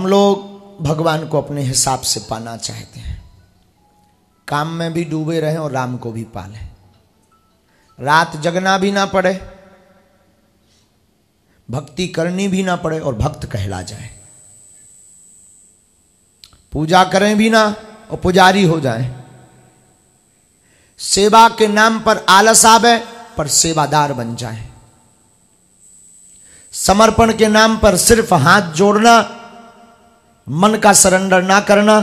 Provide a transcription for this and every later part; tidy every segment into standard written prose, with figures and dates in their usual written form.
हम लोग भगवान को अपने हिसाब से पाना चाहते हैं, काम में भी डूबे रहें और राम को भी पालें, रात जगना भी ना पड़े, भक्ति करनी भी ना पड़े और भक्त कहला जाए, पूजा करें भी ना और पुजारी हो जाए, सेवा के नाम पर आलस आवे पर सेवादार बन जाए, समर्पण के नाम पर सिर्फ हाथ जोड़ना, मन का सरेंडर ना करना,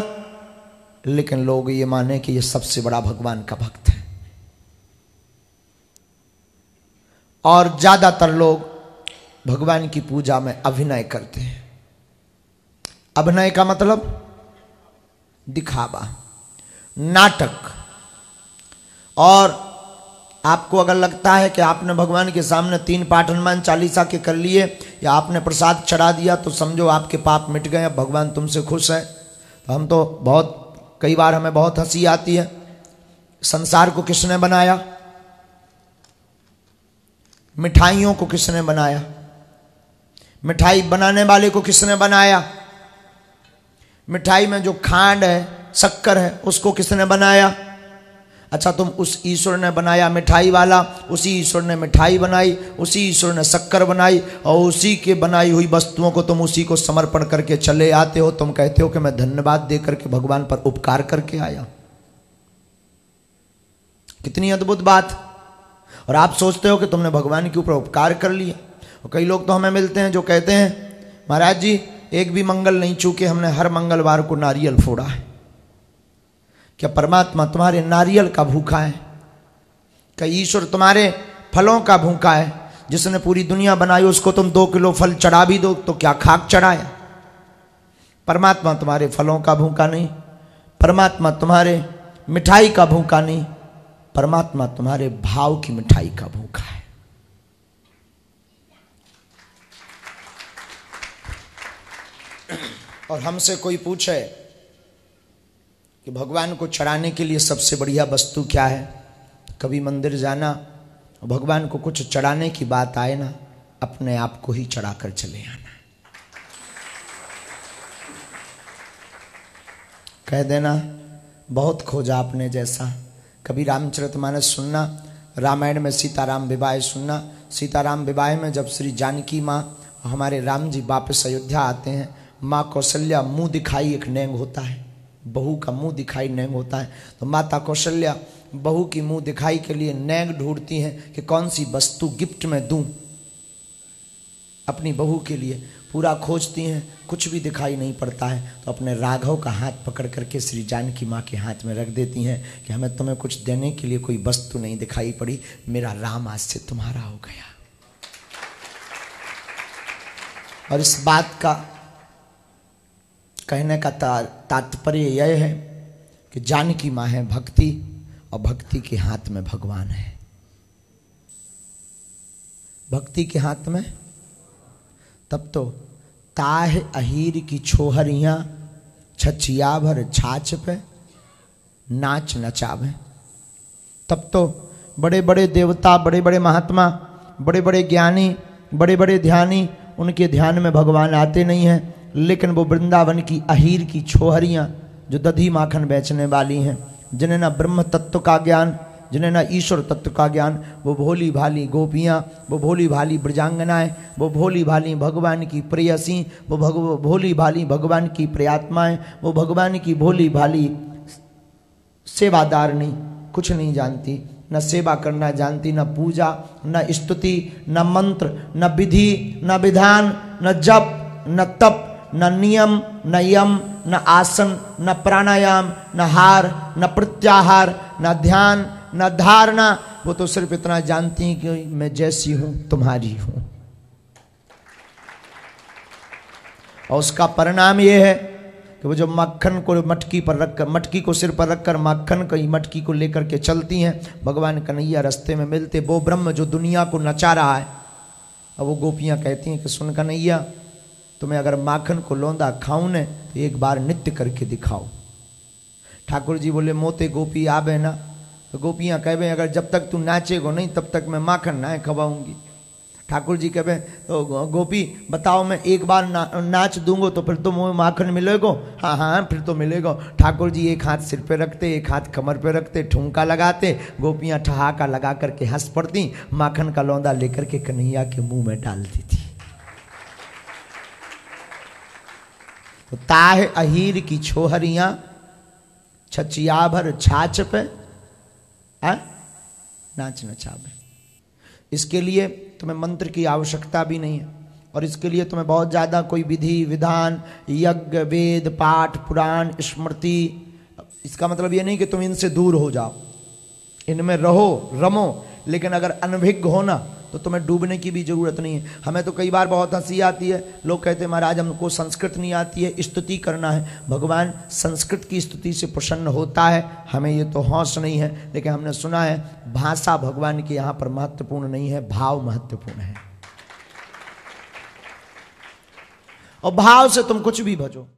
लेकिन लोग ये माने कि ये सबसे बड़ा भगवान का भक्त है। और ज्यादातर लोग भगवान की पूजा में अभिनय करते हैं। अभिनय का मतलब दिखावा, नाटक। और आपको अगर लगता है कि आपने भगवान के सामने 3 पाठ हनुमान चालीसा के कर लिए या आपने प्रसाद चढ़ा दिया तो समझो आपके पाप मिट गए, अब भगवान तुमसे खुश है। तो हम तो कई बार हमें बहुत हंसी आती है, संसार को किसने बनाया? मिठाइयों को किसने बनाया? मिठाई बनाने वाले को किसने बनाया? मिठाई में जो खांड है, शक्कर है, उसको किसने बनाया? अच्छा, तुम उस ईश्वर ने बनाया मिठाई वाला, उसी ईश्वर ने मिठाई बनाई, उसी ईश्वर ने शक्कर बनाई और उसी के बनाई हुई वस्तुओं को तुम उसी को समर्पण करके चले आते हो। तुम कहते हो कि मैं धन्यवाद दे करके भगवान पर उपकार करके आया। कितनी अद्भुत बात। और आप सोचते हो कि तुमने भगवान के ऊपर उपकार कर लिया। और कई लोग तो हमें मिलते हैं जो कहते हैं महाराज जी एक भी मंगल नहीं चूके, हमने हर मंगलवार को नारियल फोड़ा है। क्या परमात्मा तुम्हारे नारियल का भूखा है? क्या ईश्वर तुम्हारे फलों का भूखा है? जिसने पूरी दुनिया बनाई उसको तुम 2 किलो फल चढ़ा भी दो तो क्या खाक चढ़ाया? परमात्मा तुम्हारे फलों का भूखा नहीं, परमात्मा तुम्हारे मिठाई का भूखा नहीं, परमात्मा तुम्हारे भाव की मिठाई का भूखा है। और हमसे कोई पूछे कि भगवान को चढ़ाने के लिए सबसे बढ़िया वस्तु क्या है, कभी मंदिर जाना, भगवान को कुछ चढ़ाने की बात आए ना, अपने आप को ही चढ़ा कर चले आना। कह देना बहुत खोजा आपने जैसा। कभी रामचरितमानस सुनना, रामायण में सीताराम विवाह सुनना। सीताराम विवाह में जब श्री जानकी माँ हमारे राम जी वापस अयोध्या आते हैं, माँ कौशल्या मुंह दिखाई एक नेंग होता है, बहू का मुंह दिखाई नेंग होता है। तो माता कौशल्या बहू की मुंह दिखाई के लिए नेंग ढूंढती हैं कि कौन सी वस्तु गिफ्ट में दूं अपनी बहू के लिए। पूरा खोजती हैं, कुछ भी दिखाई नहीं पड़ता है। तो अपने राघव का हाथ पकड़ करके श्री जानकी माँ के हाथ में रख देती हैं कि हमें तुम्हें कुछ देने के लिए कोई वस्तु नहीं दिखाई पड़ी, मेरा राम आज से तुम्हारा हो गया। और इस बात का कहने का तात्पर्य यह है कि जानकी माँ है भक्ति और भक्ति के हाथ में भगवान है। भक्ति के हाथ में तब तो ताह अहीर की छोहरियां छछिया भर छाछ पे नाच नचावे। तब तो बड़े बड़े देवता, बड़े बड़े महात्मा, बड़े बड़े ज्ञानी, बड़े बड़े ध्यानी, उनके ध्यान में भगवान आते नहीं हैं। लेकिन वो वृंदावन की अहीर की छोहरियां जो दधी माखन बेचने वाली हैं, जिन्हें ना ब्रह्म तत्व का ज्ञान, जिन्हें ना ईश्वर तत्व का ज्ञान, वो भोली भाली गोपियाँ, वो भोली भाली ब्रजांगनाएं, वो भोली भाली भगवान की प्रेयसी, वो भोली भाली भगवान की प्रियात्माएं, वो भगवान की भोली भाली सेवादारनी कुछ नहीं जानती, न सेवा करना जानती, न पूजा, न स्तुति, न मंत्र, न विधि, न विधान, न जप, न तप, न नियम, न यम, न आसन, न प्राणायाम, न हार, न प्रत्याहार, न ध्यान, न धारणा। वो तो सिर्फ इतना जानती हैं कि मैं जैसी हूं तुम्हारी हूं। और उसका परिणाम ये है कि वो जो मक्खन को मटकी पर रखकर, मटकी को सिर पर रखकर मक्खन की मटकी को लेकर के चलती हैं, भगवान कन्हैया रास्ते में मिलते, वो ब्रह्म जो दुनिया को नचा रहा है। अब वो गोपियां कहती हैं कि सुन कन्हैया, तुम्हें अगर माखन को लौंदा खाऊं ने तो एक बार नृत्य करके दिखाओ। ठाकुर जी बोले मोते गोपी आबे ना। तो गोपियां कहवे अगर जब तक तू नाचेगो नहीं तब तक मैं माखन ना खवाऊंगी। ठाकुर जी कहे तो गोपी बताओ मैं एक बार नाच दूंगो तो फिर तो मुँह माखन मिलेगो। हाँ हाँ फिर तो मिलेगा। ठाकुर जी एक हाथ सिर पे रखते, एक हाथ कमर पे रखते, ठुमका लगाते, गोपियां ठहाका लगा करके हंस पड़ती, माखन का लौंदा लेकर के कन्हैया के मुंह में डालती थी। तो ताह अहीर की छोहरियां छचिया भर छाछ पे नाच नचावे। इसके लिए तुम्हें मंत्र की आवश्यकता भी नहीं है, और इसके लिए तुम्हें बहुत ज़्यादा कोई विधि विधान यज्ञ वेद पाठ पुराण स्मृति, इसका मतलब ये नहीं कि तुम इनसे दूर हो जाओ, इनमें रहो रमो, लेकिन अगर अनभिज्ञ हो ना तो तुम्हें डूबने की भी जरूरत नहीं है। हमें तो कई बार बहुत हंसी आती है, लोग कहते हैं महाराज हमको संस्कृत नहीं आती है, स्तुति करना है। भगवान संस्कृत की स्तुति से प्रसन्न होता है, हमें ये तो होश नहीं है, लेकिन हमने सुना है भाषा भगवान की यहाँ पर महत्वपूर्ण नहीं है, भाव महत्वपूर्ण है। और भाव से तुम कुछ भी भजो।